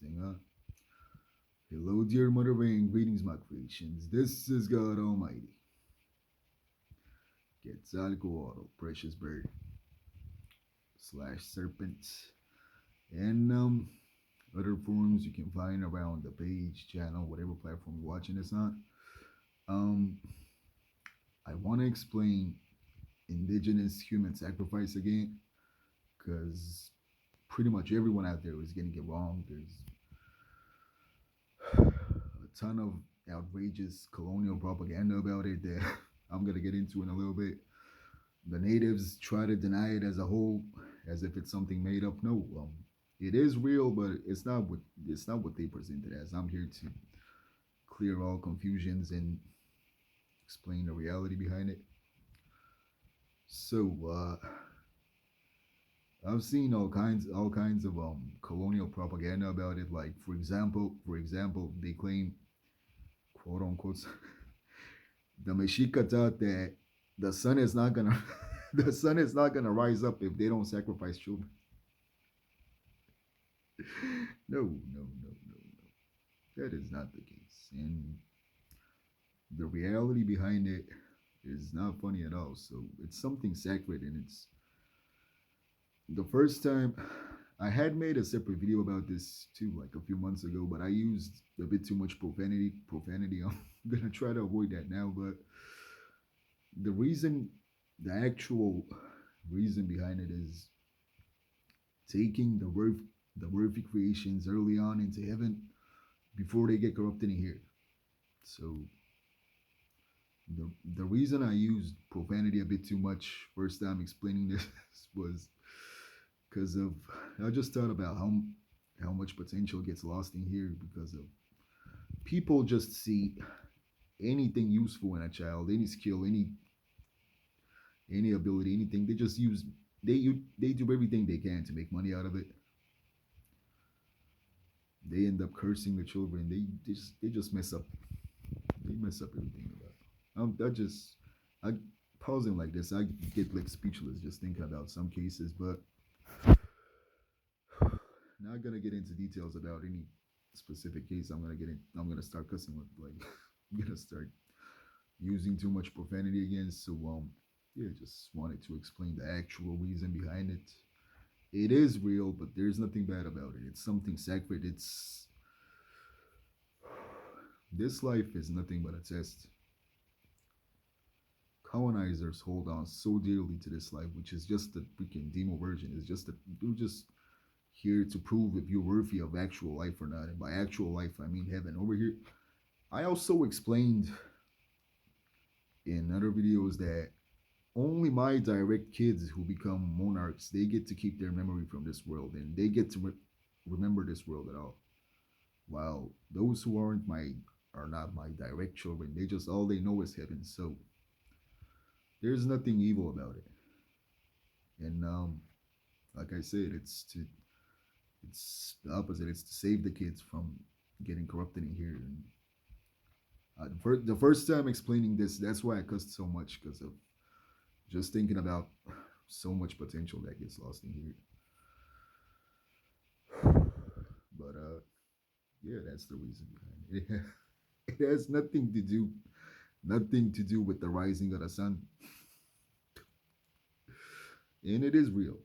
thing, huh? Hello, dear Mother Rain. Greetings, my creations. This is God Almighty. Quetzalcoatl, precious bird, slash serpent, and other forms you can find around the page, channel, whatever platform you're watching this on. Um, I want to explain indigenous human sacrifice again, because pretty much everyone out there is getting it wrong. There's a ton of outrageous colonial propaganda about it that I'm gonna get into in a little bit. The natives try to deny it as a whole, as if it's something made up. No, it is real, but it's not what they present it as. I'm here to clear all confusions and explain the reality behind it. So I've seen all kinds of colonial propaganda about it. Like for example, they claim, quote unquote, the Mexica thought that the sun is not gonna the sun is not gonna rise up if they don't sacrifice children. No, no, no, no, no. That is not the case. And the reality behind it is not funny at all. So it's something sacred, and it's the first time I had made a separate video about this too, like a few months ago, but I used a bit too much profanity. Profanity. I'm gonna try to avoid that now, but the reason, the actual reason behind it is taking the worthy creations early on into heaven before they get corrupted in here. So the reason I used profanity a bit too much first time explaining this was because of, I just thought about how much potential gets lost in here because of people just see anything useful in a child, any skill, any ability, anything. They just use they do everything they can to make money out of it. They end up cursing the children. They just mess up. They mess up everything about. I pausing like this. I get like speechless just thinking about some cases, but not gonna get into details about any specific case. I'm gonna start cussing with like I'm gonna start using too much profanity again. So yeah, just wanted to explain the actual reason behind it. It is real, but there's nothing bad about it. It's something sacred. It's This life is nothing but a test. Colonizers hold on so dearly to this life, which is just the freaking demo version. It's just that you're just here to prove if you're worthy of actual life or not. And by actual life, I mean heaven. Over here, I also explained in other videos that only my direct kids who become monarchs, they get to keep their memory from this world, and they get to remember this world at all. While those who are not my direct children, they just, all they know is heaven. So there's nothing evil about it. And like I said, it's the opposite. It's to save the kids from getting corrupted in here. And the first time explaining this, that's why I cussed so much, because of just thinking about so much potential that gets lost in here. But yeah, that's the reason behind it. It has nothing to do with the rising of the sun, and it is real.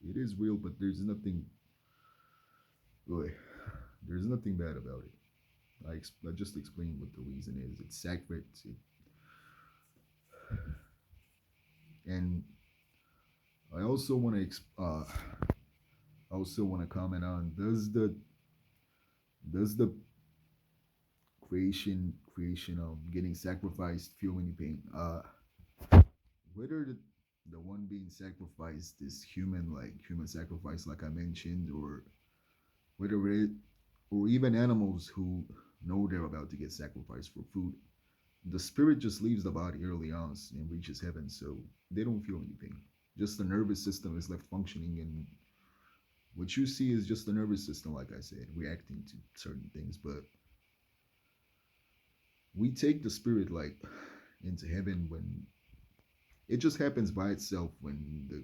It is real, but boy, there's nothing bad about it. I just explained what the reason is. It's sacred, and I also want to comment on, does the creation of getting sacrificed feel any pain? Whether the one being sacrificed is human, like human sacrifice, like I mentioned, or whether it or even animals who know they're about to get sacrificed for food, the spirit just leaves the body early on and reaches heaven, so they don't feel anything. Just the nervous system is left functioning, and what you see is just the nervous system, like I said, reacting to certain things. But we take the spirit like into heaven when it just happens by itself when the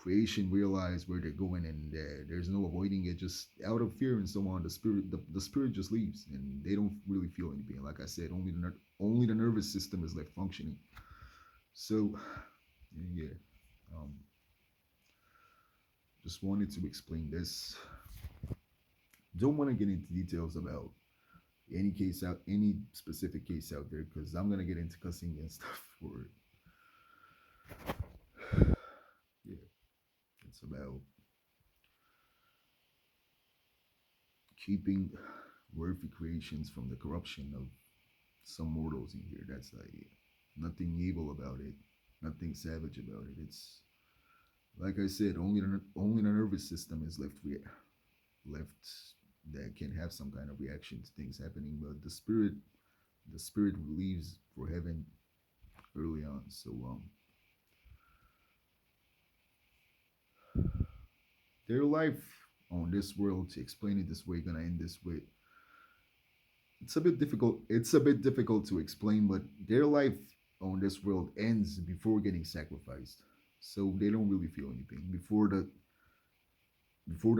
creation realize where they're going, and there's no avoiding it. Just out of fear and so on, the spirit just leaves, and they don't really feel any pain. Like I said, only the nervous system is left functioning. So, yeah, um, just wanted to explain this. Don't want to get into details about any specific case out there, because I'm gonna get into cussing and stuff for it. Yeah, it's about keeping worthy creations from the corruption of some mortals in here. That's the idea. Nothing evil about it. Nothing savage about it. It's like I said, only the nervous system is left that can have some kind of reaction to things happening. But the spirit leaves for heaven early on. So their life on this world, to explain it this way, gonna end this way. It's a bit difficult. It's a bit difficult to explain, but their life on this world ends before getting sacrificed. So they don't really feel anything before the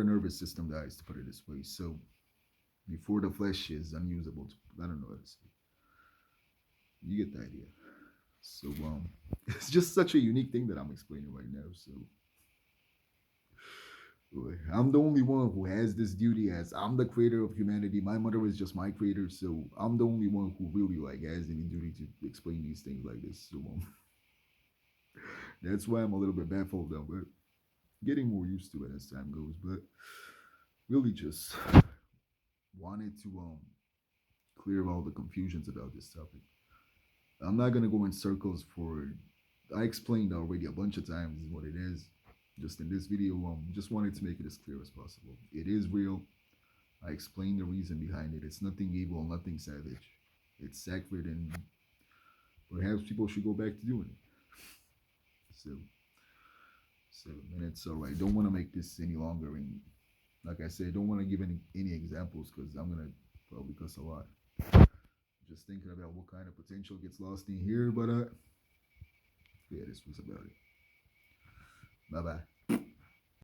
nervous system dies, to put it this way. So before the flesh is unusable. I don't know how to say. You get the idea. So it's just such a unique thing that I'm explaining right now. So I'm the only one who has this duty, as I'm the creator of humanity. My mother is just my creator, so I'm the only one who really like has any duty to explain these things like this. So that's why I'm a little bit baffled though, but getting more used to it as time goes. But really just wanted to clear all the confusions about this topic. I'm not gonna go in circles for. I explained already a bunch of times what it is. Just in this video, just wanted to make it as clear as possible. It is real. I explained the reason behind it. It's nothing evil, nothing savage. It's sacred, and perhaps people should go back to doing it. So, 7 minutes. All right. Don't want to make this any longer, and like I said, don't want to give any examples, because I'm gonna probably cuss a lot. Just thinking about what kind of potential gets lost in here, but yeah, this was about it. Bye bye.